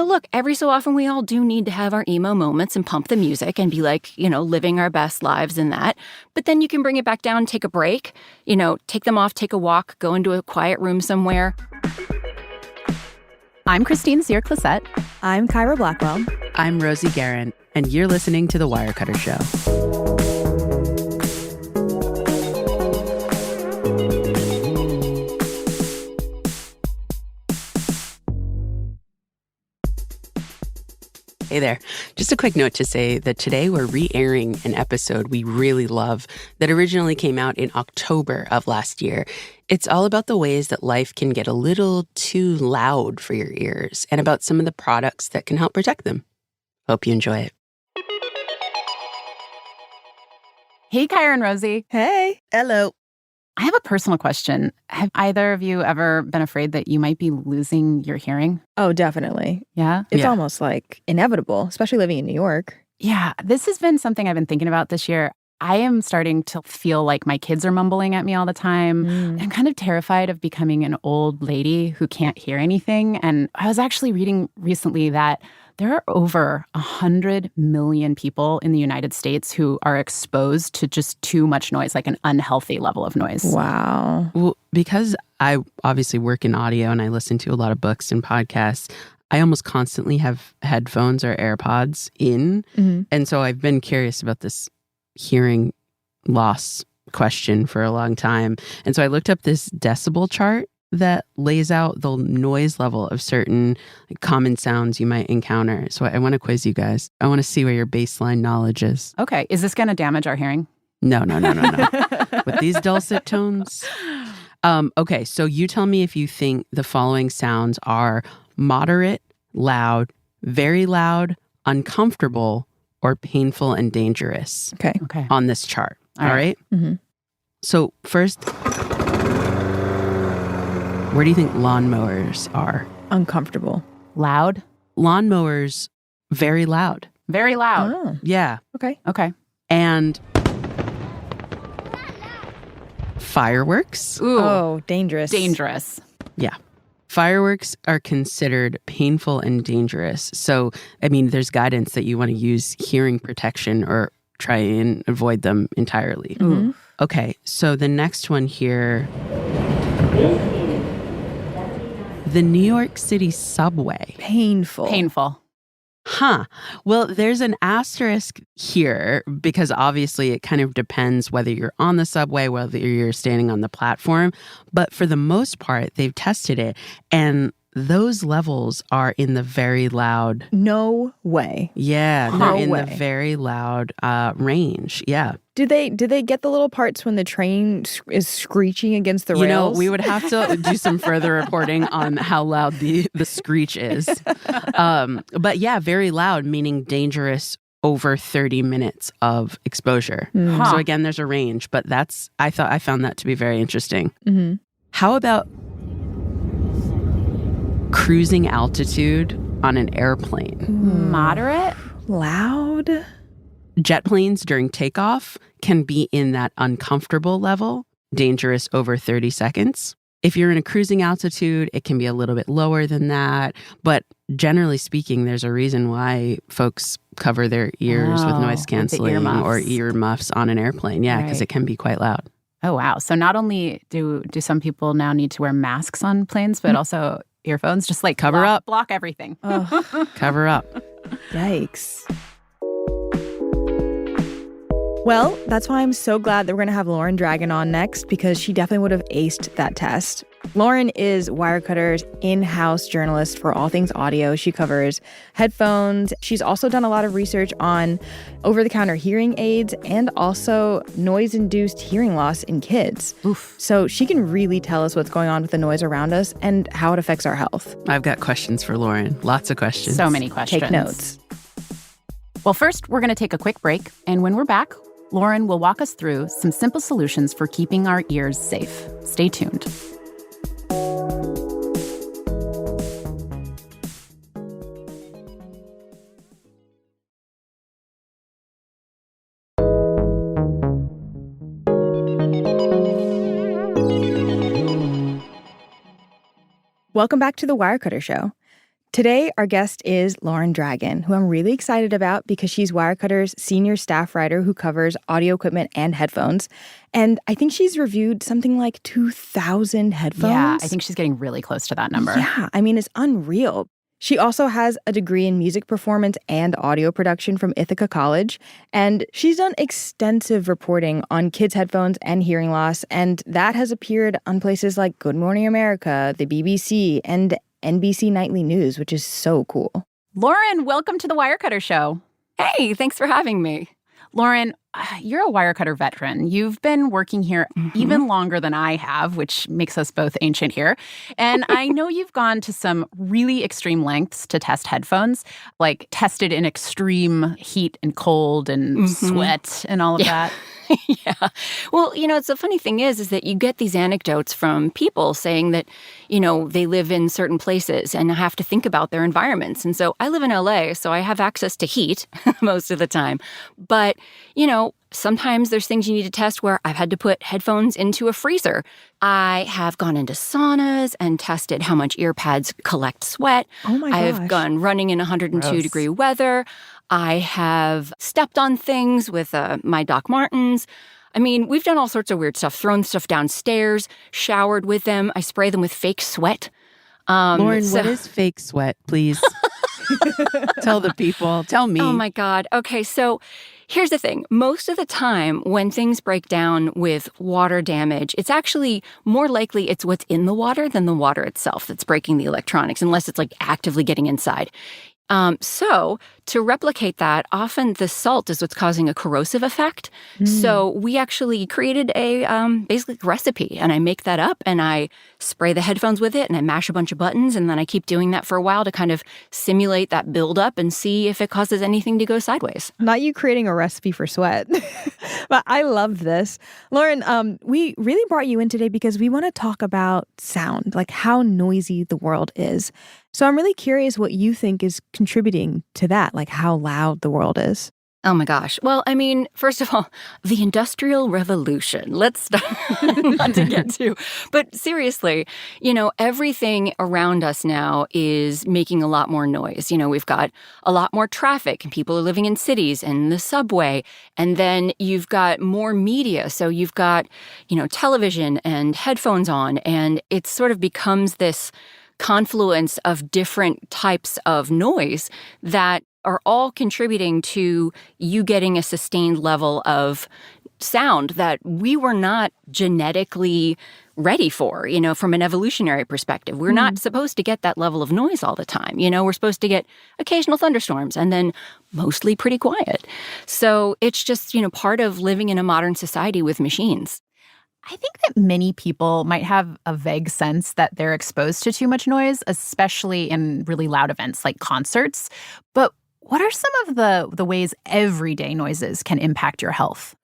Look, every so often we all do need to have our emo moments and pump the music and be like, living our best lives in that. But then you can bring it back down, take a break, take them off, take a walk, go into a quiet room somewhere. I'm Christine Cyr-Clisette. I'm Kyra Blackwell. I'm Rosie Guerin, and you're listening to The Wirecutter Show. Hey there. Just a quick note to say that today we're re-airing an episode we really love that originally came out in October of last year. It's all about the ways that life can get a little too loud for your ears and about some of the products that can help protect them. Hope you enjoy it. Hey, Kyra and Rosie. Hey. Hello. I have a personal question. Have either of you ever been afraid that you might be losing your hearing? Oh, definitely. Yeah? It's almost like inevitable, especially living in New York. Yeah, this has been something I've been thinking about this year. I am starting to feel like my kids are mumbling at me all the time. I'm kind of terrified of becoming an old lady who can't hear anything. And I was actually reading recently that there are over 100 million people in the United States who are exposed to just too much noise, like an unhealthy level of noise. Wow. Well, because I obviously work in audio and I listen to a lot of books and podcasts, I almost constantly have headphones or AirPods in. And so I've been curious about this hearing loss question for a long time. And so I looked up this decibel chart that lays out the noise level of certain common sounds you might encounter. So I want to quiz you guys. I want to see where your baseline knowledge is. Okay. Is this going to damage our hearing? No. With these dulcet tones. Okay, so you tell me if you think the following sounds are moderate, loud, very loud, uncomfortable, or painful and dangerous. Okay. On this chart. All right? So first, where do you think lawnmowers are? Uncomfortable. Loud? Lawnmowers, very loud. Very loud. Oh. Yeah. Okay. And fireworks. Ooh. Oh, dangerous. Dangerous. Yeah. Fireworks are considered painful and dangerous. So, I mean, there's guidance that you want to use hearing protection or try and avoid them entirely. Okay, so the next one here. The New York City subway. Painful. Huh. Well, there's an asterisk here because obviously it kind of depends whether you're on the subway, whether you're standing on the platform. But for the most part, they've tested it. And those levels are in the very loud. No way. Yeah, No they're in way. the very loud range. Yeah. Do they get the little parts when the train is screeching against the rails? We would have to do some further reporting on how loud the screech is. But yeah, very loud, meaning dangerous over 30 minutes of exposure. So again, there's a range, but I found that to be very interesting. How about cruising altitude on an airplane? Moderate? Loud? Jet planes during takeoff can be in that uncomfortable level, dangerous over 30 seconds. If you're in a cruising altitude, it can be a little bit lower than that. But generally speaking, there's a reason why folks cover their ears with noise canceling or ear muffs on an airplane. Yeah, because it can be quite loud. Oh, wow. So not only do some people now need to wear masks on planes, but also earphones, just like cover up. Block everything. Cover up. Yikes. Well, that's why I'm so glad that we're going to have Lauren Dragan on next, because she definitely would have aced that test. Lauren is Wirecutter's in-house journalist for all things audio. She covers headphones. She's also done a lot of research on over-the-counter hearing aids and also noise-induced hearing loss in kids. Oof. So she can really tell us what's going on with the noise around us and how it affects our health. I've got questions for Lauren. Lots of questions. So many questions. Take notes. Well, first, we're going to take a quick break. And when we're back, Lauren will walk us through some simple solutions for keeping our ears safe. Stay tuned. Welcome back to the Wirecutter Show. Today, our guest is Lauren Dragan, who I'm really excited about because she's Wirecutter's senior staff writer who covers audio equipment and headphones. And I think she's reviewed something like 2,000 headphones. Yeah, I think she's getting really close to that number. Yeah, I mean, it's unreal. She also has a degree in music performance and audio production from Ithaca College, and she's done extensive reporting on kids' headphones and hearing loss, and that has appeared on places like Good Morning America, the BBC, and NBC Nightly News, which is so cool. Lauren, welcome to the Wirecutter Show. Hey, thanks for having me. Lauren, you're a Wirecutter veteran. You've been working here even longer than I have, which makes us both ancient here. And I know you've gone to some really extreme lengths to test headphones, like tested in extreme heat and cold and sweat and all of that. Yeah. Well, it's the funny thing is that you get these anecdotes from people saying that, they live in certain places and have to think about their environments. And so I live in LA, so I have access to heat most of the time. But, sometimes there's things you need to test where I've had to put headphones into a freezer. I have gone into saunas and tested how much ear pads collect sweat. Oh my gosh. I've gone running in 102-degree weather. I have stepped on things with my Doc Martens. I mean, we've done all sorts of weird stuff, thrown stuff downstairs, showered with them. I spray them with fake sweat. Lauren, what is fake sweat, please? Tell the people. Tell me. Oh, my God. Okay, so here's the thing. Most of the time when things break down with water damage, it's actually more likely it's what's in the water than the water itself that's breaking the electronics, unless it's like actively getting inside. So to replicate that, often the salt is what's causing a corrosive effect. So we actually created a basically recipe, and I make that up and I spray the headphones with it and I mash a bunch of buttons, and then I keep doing that for a while to kind of simulate that buildup and see if it causes anything to go sideways. Not you creating a recipe for sweat, but I love this. Lauren, we really brought you in today because we want to talk about sound, like how noisy the world is. So I'm really curious what you think is contributing to that, like how loud the world is. Oh my gosh. Well, I mean, first of all, the Industrial Revolution. Let's start not to get to. But seriously, everything around us now is making a lot more noise. We've got a lot more traffic and people are living in cities and the subway. And then you've got more media. So you've got, television and headphones on. And it sort of becomes this confluence of different types of noise that are all contributing to you getting a sustained level of sound that we were not genetically ready for, from an evolutionary perspective. We're not supposed to get that level of noise all the time. We're supposed to get occasional thunderstorms and then mostly pretty quiet. So it's just, part of living in a modern society with machines. I think that many people might have a vague sense that they're exposed to too much noise, especially in really loud events like concerts. But what are some of the ways everyday noises can impact your health?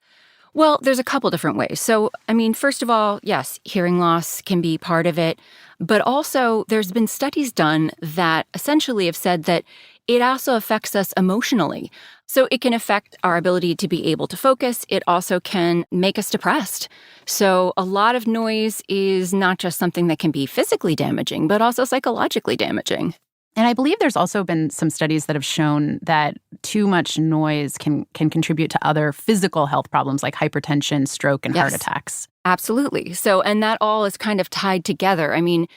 Well, there's a couple different ways. So, I mean, first of all, yes, hearing loss can be part of it. But also, there's been studies done that essentially have said that it also affects us emotionally. So it can affect our ability to be able to focus. It also can make us depressed. So a lot of noise is not just something that can be physically damaging, but also psychologically damaging. And I believe there's also been some studies that have shown that too much noise can contribute to other physical health problems like hypertension, stroke, and heart attacks. Absolutely. So, and that all is kind of tied together. I mean,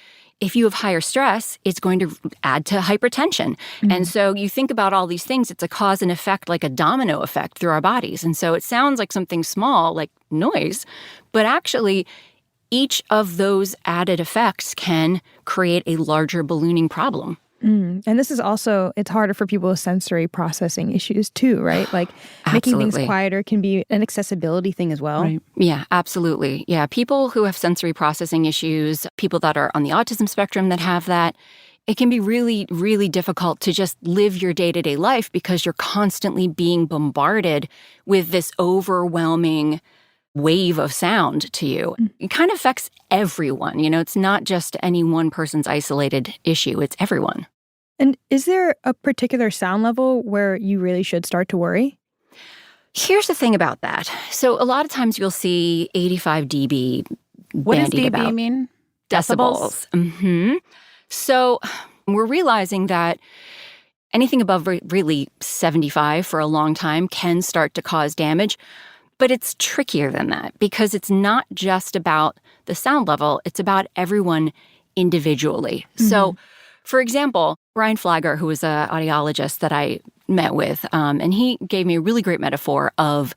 if you have higher stress, it's going to add to hypertension. And so you think about all these things, it's a cause and effect, like a domino effect through our bodies. And so it sounds like something small, like noise, but actually each of those added effects can create a larger ballooning problem. And this is also, it's harder for people with sensory processing issues too, right? Like making things quieter can be an accessibility thing as well. Right. Yeah, absolutely. Yeah, people who have sensory processing issues, people that are on the autism spectrum that have that, it can be really, really difficult to just live your day-to-day life because you're constantly being bombarded with this overwhelming wave of sound to you. It kind of affects everyone. It's not just any one person's isolated issue. It's everyone. And is there a particular sound level where you really should start to worry? Here's the thing about that. So a lot of times you'll see 85 dB What does bandied dB about. mean? Decibels. So we're realizing that anything above really 75 for a long time can start to cause damage. But it's trickier than that because it's not just about the sound level. It's about everyone individually. So, for example, Brian Flagger, who was an audiologist that I met with, and he gave me a really great metaphor of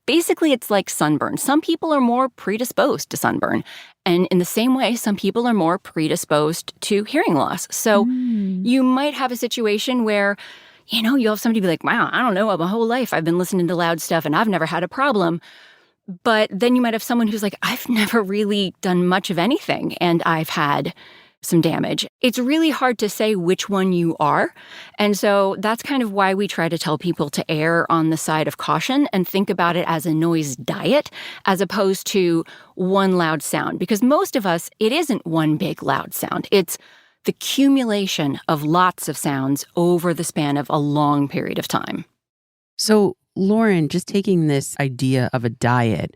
basically it's like sunburn. Some people are more predisposed to sunburn. And in the same way, some people are more predisposed to hearing loss. So you might have a situation where you'll have somebody be like, wow, I don't know, my whole life I've been listening to loud stuff and I've never had a problem. But then you might have someone who's like, I've never really done much of anything and I've had some damage. It's really hard to say which one you are. And so that's kind of why we try to tell people to err on the side of caution and think about it as a noise diet as opposed to one loud sound. Because most of us, it isn't one big loud sound. It's the accumulation of lots of sounds over the span of a long period of time. So, Lauren, just taking this idea of a diet,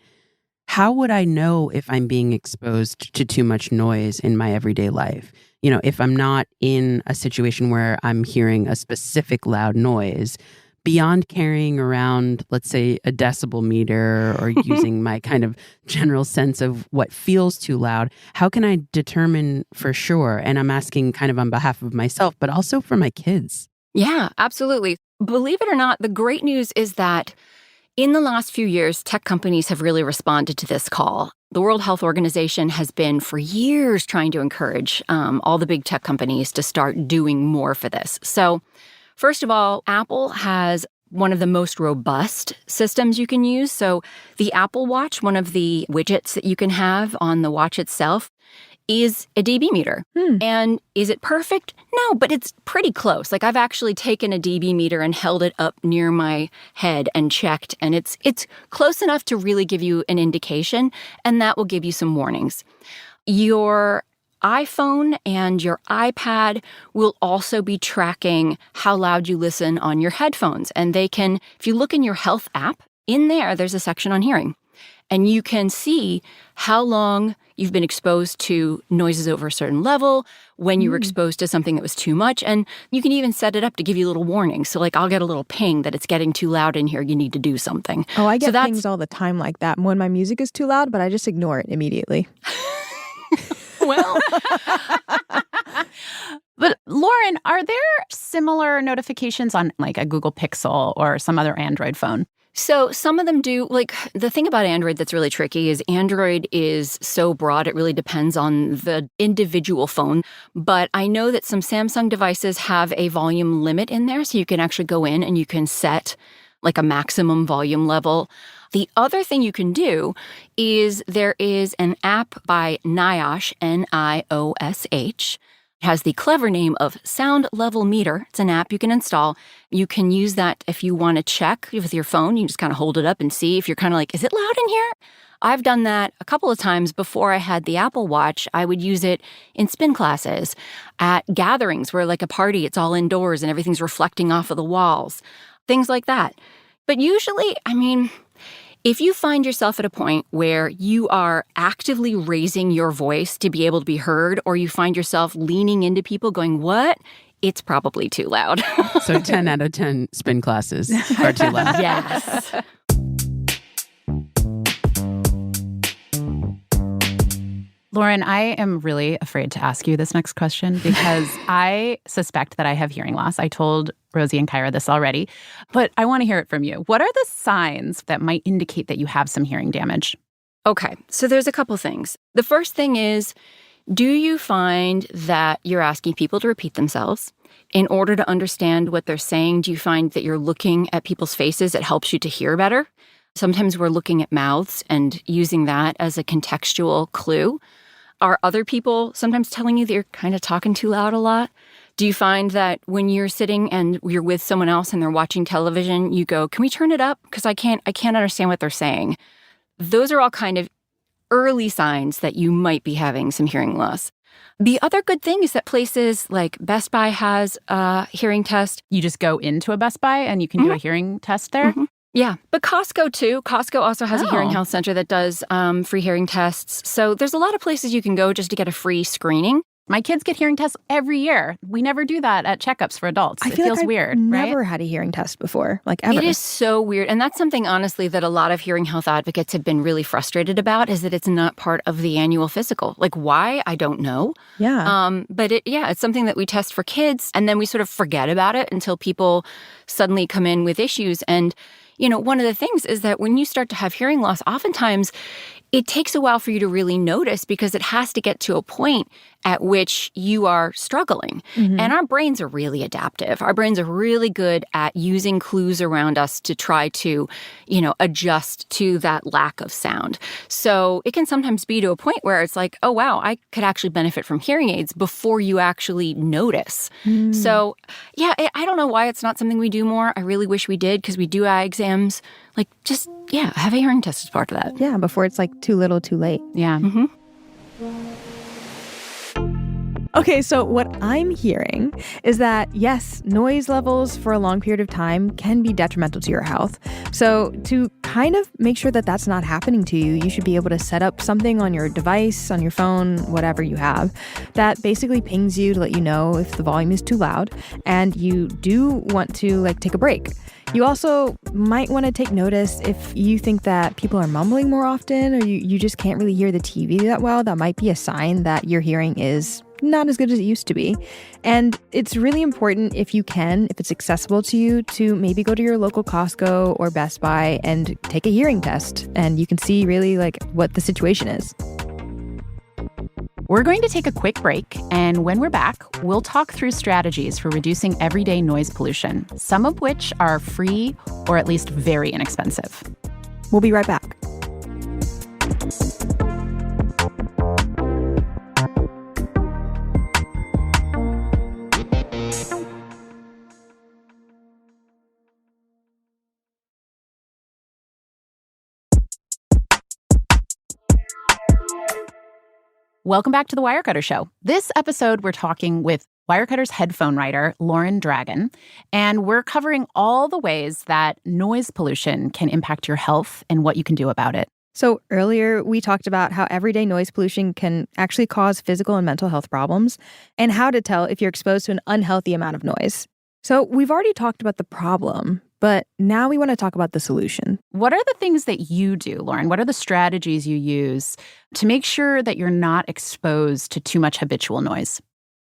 how would I know if I'm being exposed to too much noise in my everyday life? If I'm not in a situation where I'm hearing a specific loud noise, beyond carrying around, let's say, a decibel meter or using my kind of general sense of what feels too loud, how can I determine for sure? And I'm asking kind of on behalf of myself, but also for my kids. Yeah, absolutely. Believe it or not, the great news is that in the last few years, tech companies have really responded to this call. The World Health Organization has been for years trying to encourage all the big tech companies to start doing more for this. So first of all, Apple has one of the most robust systems you can use. So the Apple Watch, one of the widgets that you can have on the watch itself, is a dB meter. And is it perfect? No, but it's pretty close. Like I've actually taken a dB meter and held it up near my head and checked, and it's close enough to really give you an indication, and that will give you some warnings. Your iPhone and your iPad will also be tracking how loud you listen on your headphones. And they can, if you look in your health app, in there's a section on hearing. And you can see how long you've been exposed to noises over a certain level, when you were exposed to something that was too much. And you can even set it up to give you little warnings. So like I'll get a little ping that it's getting too loud in here. You need to do something. Oh, I get pings all the time like that when my music is too loud, but I just ignore it immediately. Well, but Lauren, are there similar notifications on like a Google Pixel or some other Android phone? so some of them do. Like the thing about Android that's really tricky is Android is so broad. It really depends on the individual phone. But I know that some Samsung devices have a volume limit in there. So you can actually go in and you can set like a maximum volume level. The other thing you can do is there is an app by Niosh, Niosh. It has the clever name of Sound Level Meter. It's an app you can install. You can use that if you want to check with your phone. You just kind of hold it up and see if you're kind of like, is it loud in here? I've done that a couple of times before I had the Apple Watch. I would use it in spin classes, at gatherings where like a party, it's all indoors and everything's reflecting off of the walls, things like that. But usually, if you find yourself at a point where you are actively raising your voice to be able to be heard, or you find yourself leaning into people going, what? It's probably too loud. So 10 out of 10 spin classes are too loud. Yes. Lauren, I am really afraid to ask you this next question because I suspect that I have hearing loss. I told Rosie and Kyra this already, but I want to hear it from you. What are the signs that might indicate that you have some hearing damage? Okay, so there's a couple things. The first thing is, do you find that you're asking people to repeat themselves in order to understand what they're saying? Do you find that you're looking at people's faces? It helps you to hear better. Sometimes we're looking at mouths and using that as a contextual clue. Are other people sometimes telling you that you're kind of talking too loud a lot? Do you find that when you're sitting and you're with someone else and they're watching television, you go, can we turn it up? Because I can't understand what they're saying. Those are all kind of early signs that you might be having some hearing loss. The other good thing is that places like Best Buy has a hearing test. You just go into a Best Buy and you can do a hearing test there? Mm-hmm. Yeah, but Costco too. Costco also has a hearing health center that does free hearing tests. So there's a lot of places you can go just to get a free screening. My kids get hearing tests every year. We never do that at checkups for adults. I It feel feels like I've weird, never right? had a hearing test before, like ever. It is so weird. And that's something, honestly, that a lot of hearing health advocates have been really frustrated about, is that it's not part of the annual physical. Like, why? I don't know. Yeah. But it's something that we test for kids, and then we sort of forget about it until people suddenly come in with issues. And, one of the things is that when you start to have hearing loss, oftentimes it takes a while for you to really notice, because it has to get to a point at which you are struggling. Mm-hmm. And our brains are really adaptive. Our brains are really good at using clues around us to try to, adjust to that lack of sound. So it can sometimes be to a point where it's like, oh, wow, I could actually benefit from hearing aids before you actually notice. Mm. So, yeah, I don't know why it's not something we do more. I really wish we did, because we do eye exams. Like, just, have a hearing test as part of that. Yeah, before it's like too little, too late. Yeah. Mm-hmm. Okay, so what I'm hearing is that, yes, noise levels for a long period of time can be detrimental to your health. So to kind of make sure that that's not happening to you, you should be able to set up something on your device, on your phone, whatever you have, that basically pings you to let you know if the volume is too loud and you do want to take a break. You also might want to take notice if you think that people are mumbling more often, or you just can't really hear the TV that well. That might be a sign that your hearing is not as good as it used to be. And it's really important, if you can, if it's accessible to you, to maybe go to your local Costco or Best Buy and take a hearing test, and you can see really what the situation is. We're going to take a quick break, and when we're back, we'll talk through strategies for reducing everyday noise pollution, some of which are free or at least very inexpensive. We'll be right back. Welcome back to the Wirecutter Show. This episode, we're talking with Wirecutter's headphone writer, Lauren Dragan, and we're covering all the ways that noise pollution can impact your health and what you can do about it. So earlier, we talked about how everyday noise pollution can actually cause physical and mental health problems, and how to tell if you're exposed to an unhealthy amount of noise. So we've already talked about the problem, but now we want to talk about the solution. What are the things that you do, Lauren? What are the strategies you use to make sure that you're not exposed to too much habitual noise?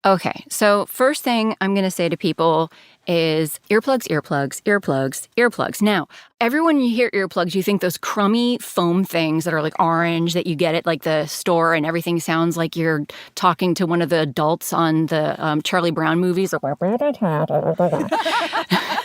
Okay, so first thing I'm going to say to people is earplugs, earplugs, earplugs, earplugs. Now, everyone, you hear earplugs, you think those crummy foam things that are orange that you get at the store, and everything sounds like you're talking to one of the adults on the Charlie Brown movies.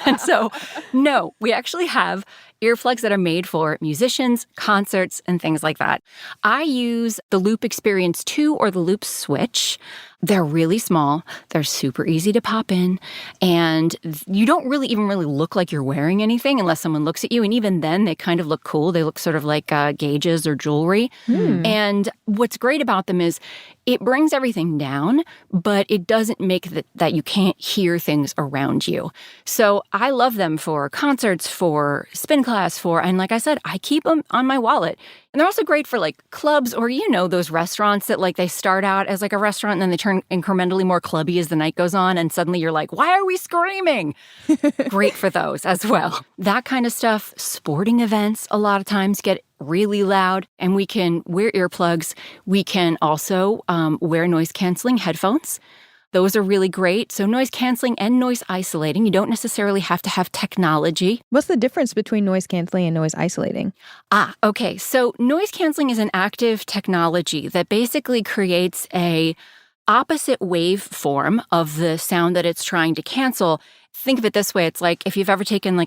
And so, no, we actually have earplugs that are made for musicians, concerts, and things like that. I use the Loop Experience 2 or the Loop Switch. They're really small. They're super easy to pop in. And you don't really look like you're wearing anything unless someone looks at you. And even then, they kind of look cool. They look sort of like gauges or jewelry. And what's great about them is it brings everything down, but it doesn't make that you can't hear things around you. So I love them for concerts, for spin class, and like I said, I keep them on my wallet. And they're also great for clubs, or those restaurants that they start out as a restaurant and then they turn incrementally more clubby as the night goes on, and suddenly you're like, why are we screaming? Great for those as well. That kind of stuff. Sporting events a lot of times get really loud, and we can wear earplugs. We can also wear noise-canceling headphones. Those are really great. So noise canceling and noise isolating. You don't necessarily have to have technology. What's the difference between noise canceling and noise isolating? Okay. So noise canceling is an active technology that basically creates a opposite waveform of the sound that it's trying to cancel. Think of it this way. It's like if you've ever taken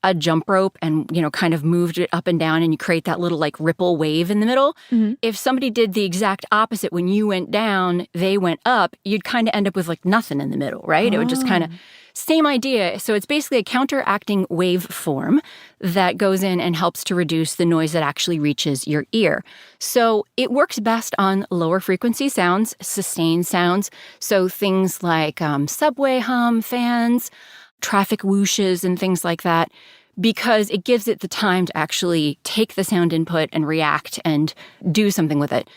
a jump rope and, kind of moved it up and down, and you create that little ripple wave in the middle. Mm-hmm. If somebody did the exact opposite, when you went down, they went up, you'd kind of end up with nothing in the middle, right? It would just kind of, same idea. So it's basically a counteracting waveform that goes in and helps to reduce the noise that actually reaches your ear. So it works best on lower frequency sounds, sustained sounds. So things like subway hum, fans, traffic whooshes, and things like that. because it gives it the time to actually take the sound input and react and do something with it.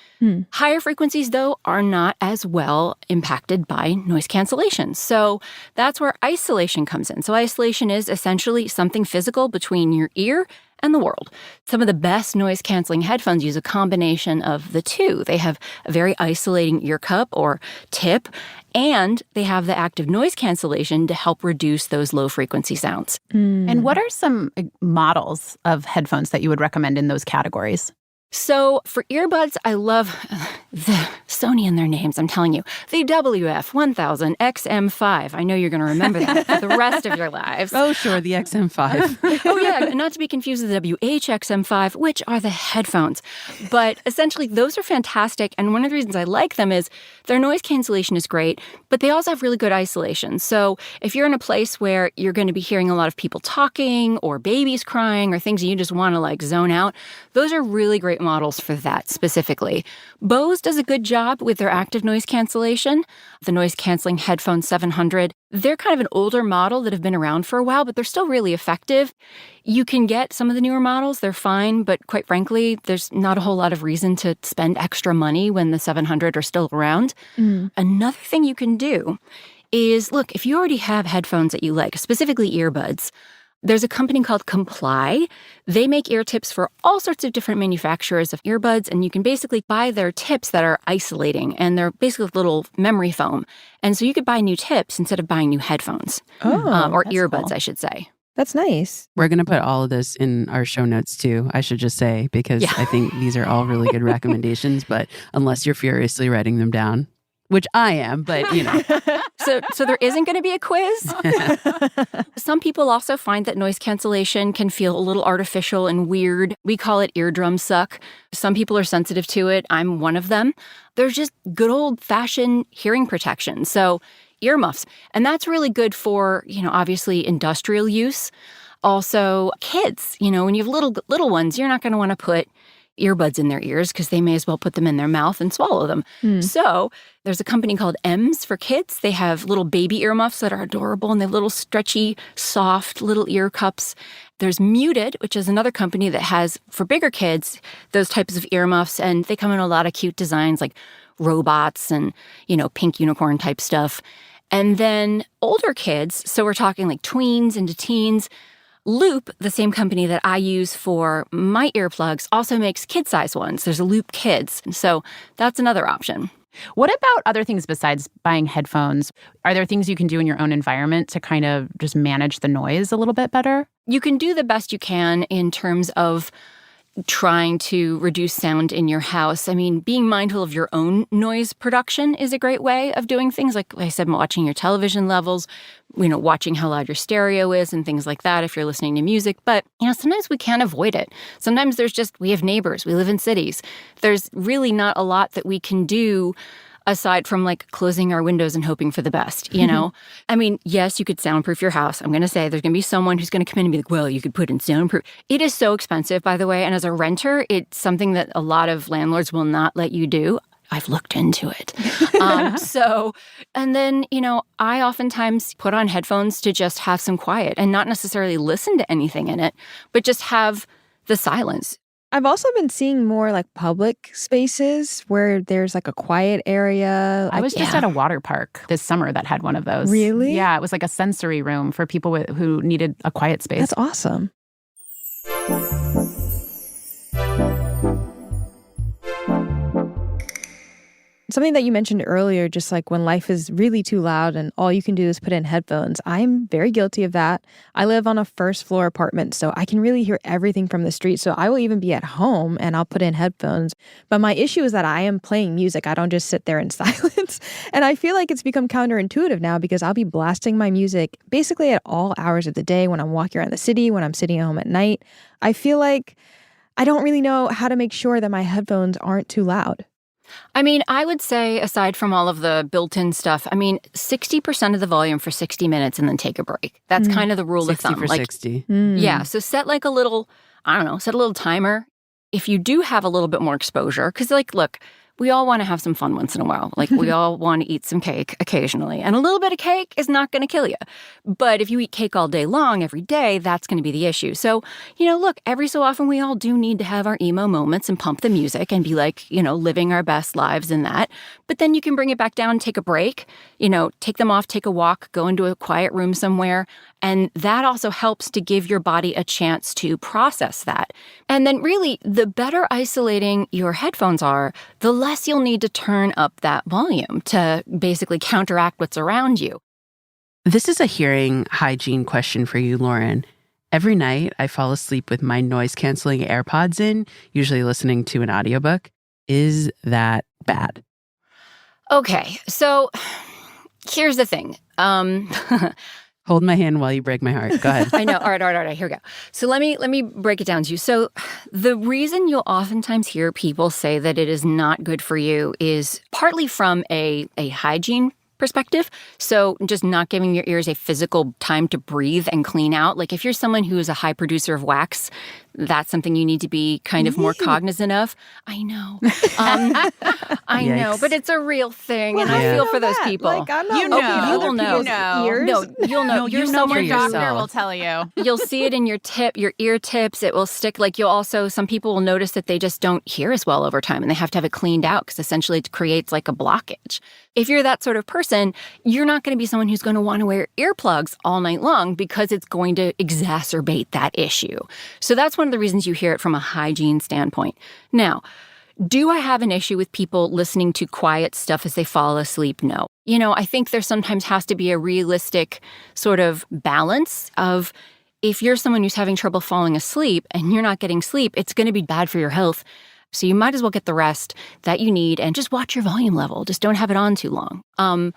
Higher frequencies, though, are not as well impacted by noise cancellation. So that's where isolation comes in. So isolation is essentially something physical between your ear and the world. Some of the best noise-canceling headphones use a combination of the two. They have a very isolating ear cup or tip, and they have the active noise cancellation to help reduce those low-frequency sounds. And what are some models of headphones that you would recommend in those categories? So for earbuds, I love the Sony and their names, I'm telling you. The WF-1000 XM5. I know you're going to remember that for the rest of your lives. Oh, sure, the XM5. Oh, yeah, not to be confused with the WH-XM5, which are the headphones. But essentially, those are fantastic. And one of the reasons I like them is their noise cancellation is great, but they also have really good isolation. So if you're in a place where you're going to be hearing a lot of people talking or babies crying or things you just want to like zone out, those are really great models for that specifically. Bose does a good job with their active noise cancellation. The noise canceling headphone 700, they're kind of an older model that have been around for a while, but they're still really effective. You can get some of the newer models, they're fine, but quite frankly, there's not a whole lot of reason to spend extra money when the 700 are still around. Another thing you can do is, look, if you already have headphones that you like, specifically earbuds, there's a company called Comply. They make ear tips for all sorts of different manufacturers of earbuds, and you can basically buy their tips that are isolating, and they're basically little memory foam. And so you could buy new tips instead of buying new headphones. Or earbuds, cool. I should say. That's nice. We're going to put all of this in our show notes, too, I should just say, because I think these are all really good recommendations, but unless you're furiously writing them down, which I am, but, you know. So there isn't going to be a quiz? Some people also find that noise cancellation can feel a little artificial and weird. We call it eardrum suck. Some people are sensitive to it. I'm one of them. There's just good old-fashioned hearing protection. So earmuffs. And that's really good for, obviously industrial use. Also, kids. When you have little ones, you're not going to want to put earbuds in their ears because they may as well put them in their mouth and swallow them. So there's a company called M's for kids. They have little baby earmuffs that are adorable, and they have little stretchy, soft little ear cups. There's Muted, which is another company that has, for bigger kids, those types of earmuffs, and they come in a lot of cute designs like robots and, pink unicorn type stuff. And then older kids, so we're talking like tweens into teens, Loop, the same company that I use for my earplugs, also makes kid-size ones. There's a Loop Kids. So that's another option. What about other things besides buying headphones? Are there things you can do in your own environment to kind of just manage the noise a little bit better? You can do the best you can in terms of trying to reduce sound in your house. I mean, being mindful of your own noise production is a great way of doing things. Like I said, watching your television levels, watching how loud your stereo is and things like that if you're listening to music. But, sometimes we can't avoid it. Sometimes we have neighbors, we live in cities. There's really not a lot that we can do aside from like closing our windows and hoping for the best, I mean, yes, you could soundproof your house. I'm going to say there's going to be someone who's going to come in and be like, well, you could put in soundproof. It is so expensive, by the way. And as a renter, it's something that a lot of landlords will not let you do. I've looked into it. And then, I oftentimes put on headphones to just have some quiet and not necessarily listen to anything in it, but just have the silence. I've also been seeing more like public spaces where there's like a quiet area. I was just at a water park this summer that had one of those. Really? Yeah, it was like a sensory room for people who needed a quiet space. That's awesome. Something that you mentioned earlier, just like when life is really too loud and all you can do is put in headphones. I'm very guilty of that. I live on a first floor apartment, so I can really hear everything from the street. So I will even be at home and I'll put in headphones. But my issue is that I am playing music. I don't just sit there in silence. And I feel like it's become counterintuitive now because I'll be blasting my music basically at all hours of the day when I'm walking around the city, when I'm sitting at home at night. I feel like I don't really know how to make sure that my headphones aren't too loud. I mean, I would say, aside from all of the built-in stuff, 60% of the volume for 60 minutes and then take a break. That's kind of the rule of thumb. 60 for 60. Yeah, so set like a little, set a little timer. If you do have a little bit more exposure, because look, we all want to have some fun once in a while. Like, we all want to eat some cake occasionally. And a little bit of cake is not going to kill you. But if you eat cake all day long, every day, that's going to be the issue. So, look, every so often we all do need to have our emo moments and pump the music and be like, living our best lives in that. But then you can bring it back down, take a break, take them off, take a walk, go into a quiet room somewhere. And that also helps to give your body a chance to process that. And then really, the better isolating your headphones are, the less you'll need to turn up that volume to basically counteract what's around you. This is a hearing hygiene question for you, Lauren. Every night, I fall asleep with my noise-canceling AirPods in, usually listening to an audiobook. Is that bad? Okay, so here's the thing. Hold my hand while you break my heart. Go ahead. I know. All right. Here we go. So let me break it down to you. So the reason you'll oftentimes hear people say that it is not good for you is partly from a hygiene perspective. So just not giving your ears a physical time to breathe and clean out. Like if you're someone who is a high producer of wax, that's something you need to be kind of more cognizant of. I know. I know, but it's a real thing, and I feel for those people. Like, I'm not You know. You will know. Ears. No, you'll know. You're Your someone doctor will tell you. You'll see it in your ear tips. It will stick. Like some people will notice that they just don't hear as well over time, and they have to have it cleaned out because essentially it creates like a blockage. If you're that sort of person, you're not going to be someone who's going to want to wear earplugs all night long because it's going to exacerbate that issue. So that's one of the reasons you hear it from a hygiene standpoint. Now, do I have an issue with people listening to quiet stuff as they fall asleep? No. I think there sometimes has to be a realistic sort of balance of if you're someone who's having trouble falling asleep and you're not getting sleep, it's going to be bad for your health. So you might as well get the rest that you need and just watch your volume level. Just don't have it on too long. I'm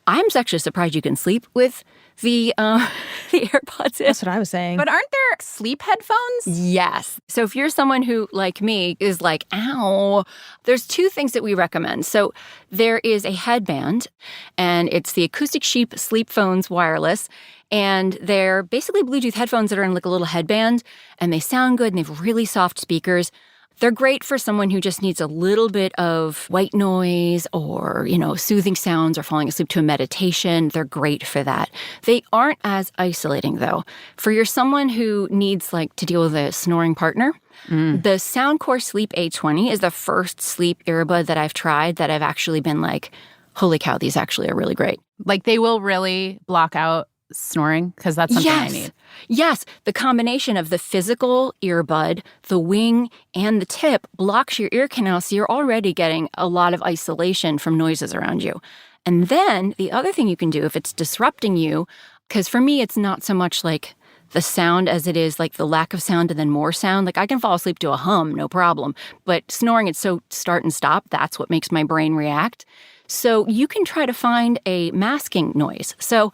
actually surprised you can sleep with the AirPods in. That's what I was saying. But aren't there sleep headphones? Yes. So if you're someone who, like me, is like, ow, there's two things that we recommend. So there is a headband, and it's the Acoustic Sheep Sleep Phones Wireless. And they're basically Bluetooth headphones that are in like a little headband, and they sound good, and they have really soft speakers. They're great for someone who just needs a little bit of white noise or, soothing sounds or falling asleep to a meditation. They're great for that. They aren't as isolating, though. For someone who needs to deal with a snoring partner, the Soundcore Sleep A20 is the first sleep earbud that I've tried that I've actually been like, holy cow, these actually are really great. Like they will really block out snoring? Because that's something I need. Yes. The combination of the physical earbud, the wing, and the tip blocks your ear canal, so you're already getting a lot of isolation from noises around you. And then the other thing you can do if it's disrupting you, because for me, it's not so much like the sound as it is like the lack of sound and then more sound. Like I can fall asleep to a hum, no problem. But snoring, it's so start and stop. That's what makes my brain react. So you can try to find a masking noise. So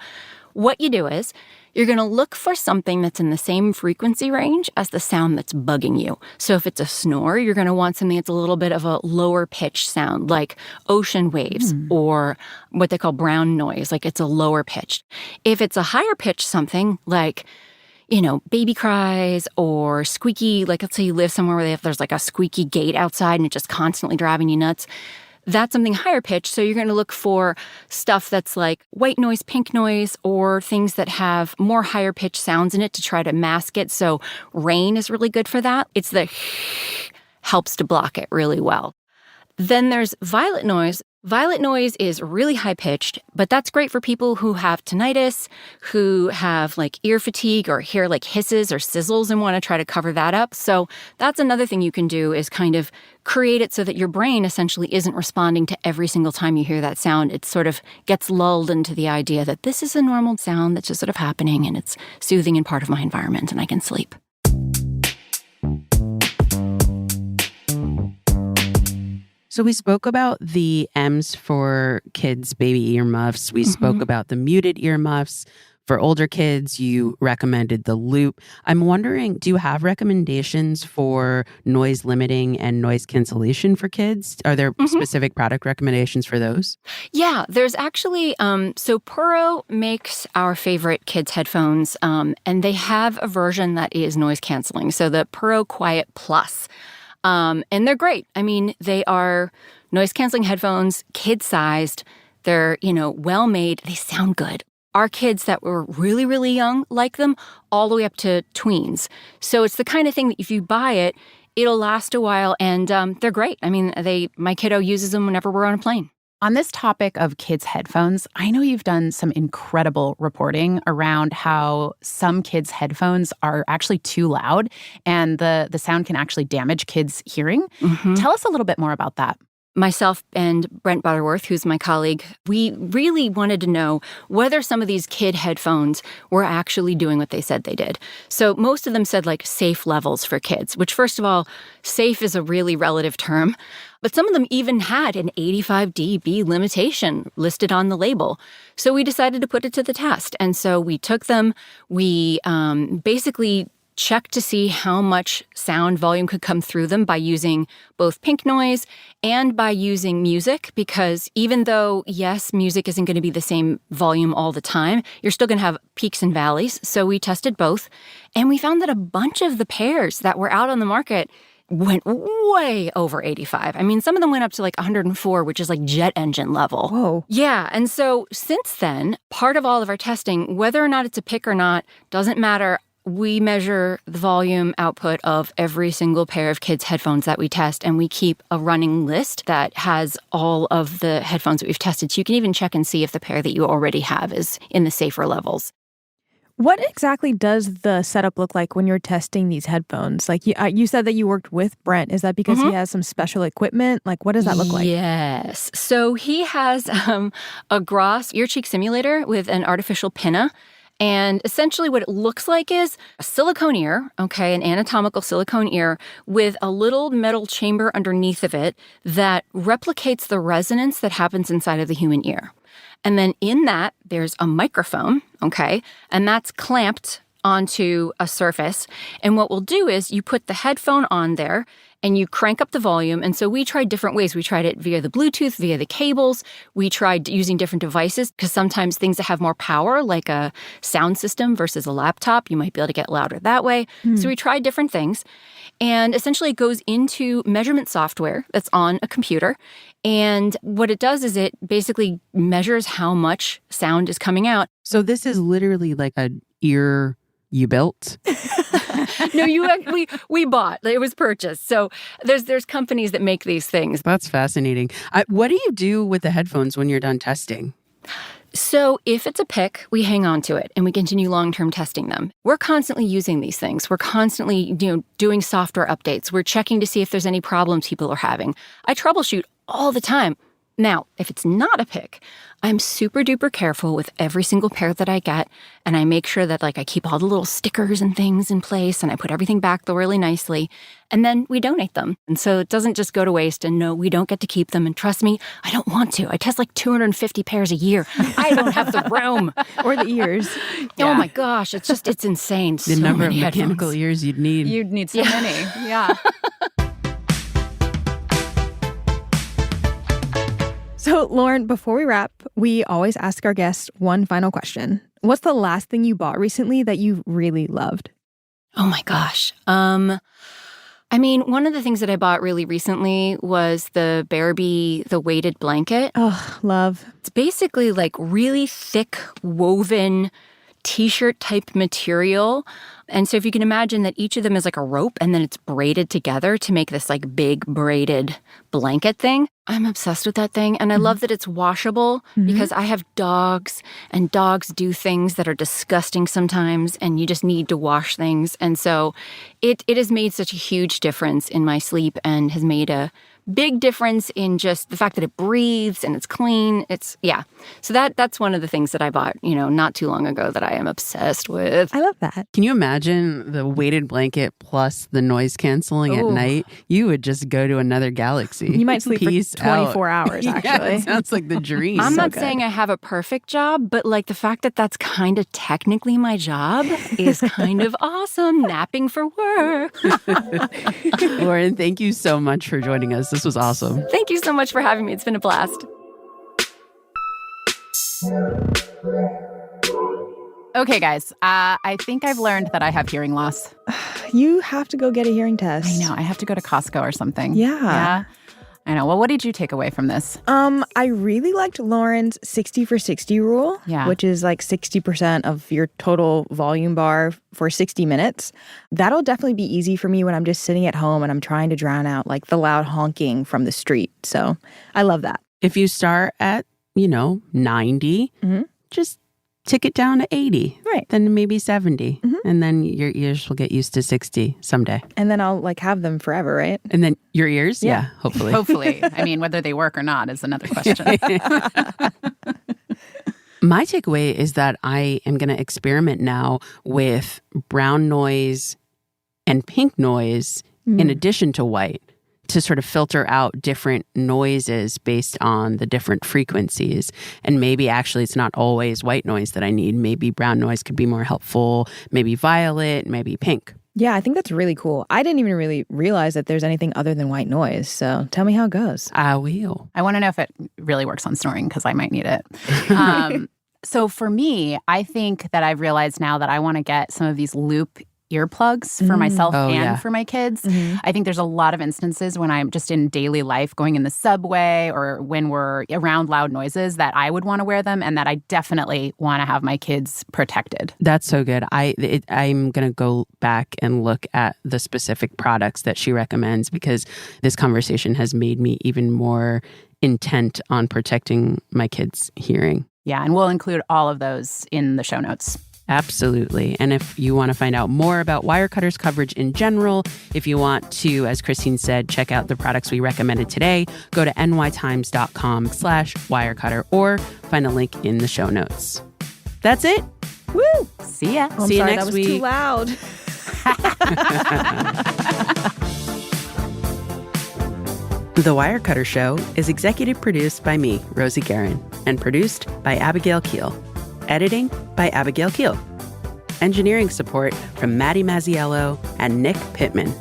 what you do is you're going to look for something that's in the same frequency range as the sound that's bugging you. So if it's a snore, you're going to want something that's a little bit of a lower pitch sound, like ocean waves or what they call brown noise, like it's a lower pitched. If it's a higher pitched something like, baby cries or squeaky, like let's say you live somewhere where there's like a squeaky gate outside and it's just constantly driving you nuts. That's something higher pitched. So you're going to look for stuff that's like white noise, pink noise, or things that have more higher pitched sounds in it to try to mask it. So rain is really good for that. It's the helps to block it really well. Then there's violet noise. Violet noise is really high-pitched, but that's great for people who have tinnitus, who have like ear fatigue or hear like hisses or sizzles and want to try to cover that up. So that's another thing you can do is kind of create it so that your brain essentially isn't responding to every single time you hear that sound. It sort of gets lulled into the idea that this is a normal sound that's just sort of happening and it's soothing and part of my environment and I can sleep. So we spoke about the M's for kids' baby earmuffs. We spoke about the muted earmuffs. For older kids, you recommended the loop. I'm wondering, do you have recommendations for noise limiting and noise cancellation for kids? Are there specific product recommendations for those? Yeah, there's actually, so Puro makes our favorite kids' headphones, and they have a version that is noise canceling. So the Puro Quiet Plus. And they're great. I mean, they are noise-canceling headphones, kid-sized, they're, well-made, they sound good. Our kids that were really, really young like them all the way up to tweens. So it's the kind of thing that if you buy it, it'll last a while, and they're great. I mean, my kiddo uses them whenever we're on a plane. On this topic of kids' headphones, I know you've done some incredible reporting around how some kids' headphones are actually too loud, and the sound can actually damage kids' hearing. Mm-hmm. Tell us a little bit more about that. Myself and Brent Butterworth, who's my colleague, we really wanted to know whether some of these kid headphones were actually doing what they said they did. So most of them said safe levels for kids, which first of all, safe is a really relative term. But some of them even had an 85 dB limitation listed on the label. So we decided to put it to the test. And so we took them, we basically checked to see how much sound volume could come through them by using both pink noise and by using music, because even though, yes, music isn't going to be the same volume all the time, you're still going to have peaks and valleys. So we tested both, and we found that a bunch of the pairs that were out on the market went way over 85. I mean, some of them went up to 104, which is jet engine level. Whoa. Yeah, and so since then, part of all of our testing, whether or not it's a pick or not, doesn't matter. We measure the volume output of every single pair of kids' headphones that we test, and we keep a running list that has all of the headphones that we've tested. So you can even check and see if the pair that you already have is in the safer levels. What exactly does the setup look like when you're testing these headphones? You said that you worked with Brent. Is that because he has some special equipment? What does that look like? Yes. So he has a Gross ear cheek simulator with an artificial pinna. And essentially what it looks like is a silicone ear, an anatomical silicone ear with a little metal chamber underneath of it that replicates the resonance that happens inside of the human ear. And then in that, there's a microphone, and that's clamped onto a surface. And what we'll do is you put the headphone on there and you crank up the volume. And so we tried different ways. We tried it via the Bluetooth, via the cables. We tried using different devices because sometimes things that have more power, like a sound system versus a laptop, you might be able to get louder that way. So we tried different things. And essentially it goes into measurement software that's on a computer. And what it does is it basically measures how much sound is coming out. So this is literally an ear you built? No, we bought. It was purchased. So there's companies that make these things. That's fascinating. What do you do with the headphones when you're done testing? So if it's a pick, we hang on to it and we continue long-term testing them. We're constantly using these things. We're constantly, doing software updates. We're checking to see if there's any problems people are having. I troubleshoot all the time. Now, if it's not a pick, I'm super duper careful with every single pair that I get, and I make sure that I keep all the little stickers and things in place, and I put everything back though really nicely, and then we donate them. And so it doesn't just go to waste, and no, we don't get to keep them. And trust me, I don't want to. I test 250 pairs a year. I don't have the room. Or the ears. Yeah. Oh my gosh, it's insane. The number of mechanical ears you'd need. You'd need so many. Yeah. So, Lauren, before we wrap, we always ask our guests one final question. What's the last thing you bought recently that you really loved? Oh my gosh. One of the things that I bought really recently was the Bearby, the weighted blanket. Oh, love. It's basically really thick woven t-shirt type material. And so if you can imagine that each of them is a rope and then it's braided together to make this big braided blanket thing. I'm obsessed with that thing. And I love that it's washable because I have dogs and dogs do things that are disgusting sometimes and you just need to wash things. And so it has made such a huge difference in my sleep and has made a big difference in just the fact that it breathes and it's clean. So that's one of the things that I bought, not too long ago that I am obsessed with. I love that. Can you imagine the weighted blanket plus the noise canceling at night? You would just go to another galaxy. You might sleep Peace for 24 hours, actually. Yeah, it sounds like the dream. I'm not saying I have a perfect job, but the fact that that's kind of technically my job is kind of awesome. Napping for work. Lauren, thank you so much for joining us. This was awesome. Thank you so much for having me. It's been a blast. Okay, guys. I think I've learned that I have hearing loss. You have to go get a hearing test. I know. I have to go to Costco or something. Yeah. I know. Well, what did you take away from this? I really liked Lauren's 60 for 60 rule, which is like 60% of your total volume bar for 60 minutes. That'll definitely be easy for me when I'm just sitting at home and I'm trying to drown out like the loud honking from the street. So I love that. If you start at, 90, just tick it down to 80. Right. Then maybe 70. And then your ears will get used to 60 someday. And then I'll like have them forever, right? And then your ears? Yeah, hopefully. Hopefully. I mean, whether they work or not is another question. My takeaway is that I am going to experiment now with brown noise and pink noise in addition to white, to sort of filter out different noises based on the different frequencies. And maybe actually it's not always white noise that I need. Maybe brown noise could be more helpful. Maybe violet, maybe pink. Yeah, I think that's really cool. I didn't even really realize that there's anything other than white noise. So tell me how it goes. I will. I want to know if it really works on snoring because I might need it. So for me, I think that I've realized now that I want to get some of these loop earplugs for myself for my kids. I think there's a lot of instances when I'm just in daily life going in the subway or when we're around loud noises that I would want to wear them and that I definitely want to have my kids protected. That's so good. I'm going to go back and look at the specific products that she recommends because this conversation has made me even more intent on protecting my kids' hearing. Yeah, and we'll include all of those in the show notes. Absolutely. And if you want to find out more about Wirecutter's coverage in general, if you want to, as Christine said, check out the products we recommended today, go to nytimes.com/Wirecutter or find a link in the show notes. That's it. Woo! See ya. Oh, See you sorry, next that was week. too loud. The Wirecutter Show is executive produced by me, Rosie Guerin, and produced by Abigail Keel. Editing by Abigail Keel. Engineering support from Maddie Mazziello and Nick Pittman.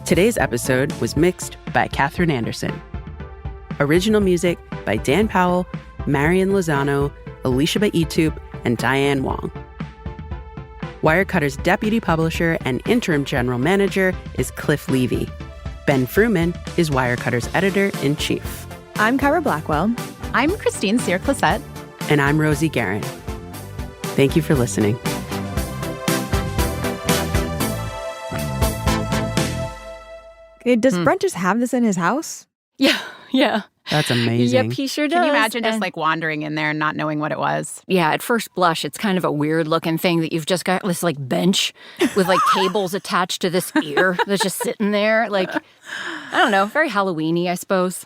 Today's episode was mixed by Katherine Anderson. Original music by Dan Powell, Marian Lozano, Alicia Baitup, and Diane Wong. Wirecutter's deputy publisher and interim general manager is Cliff Levy. Ben Fruman is Wirecutter's editor-in-chief. I'm Kyra Blackwell. I'm Christine Cyr-Clisette. And I'm Rosie Guerin. Thank you for listening. Does Brent just have this in his house? Yeah. That's amazing. Yep, he sure does. Can you imagine just like wandering in there and not knowing what it was? Yeah, at first blush, it's kind of a weird looking thing that you've just got this like bench with like cables attached to this ear that's just sitting there. Like, I don't know, very Halloween-y, I suppose.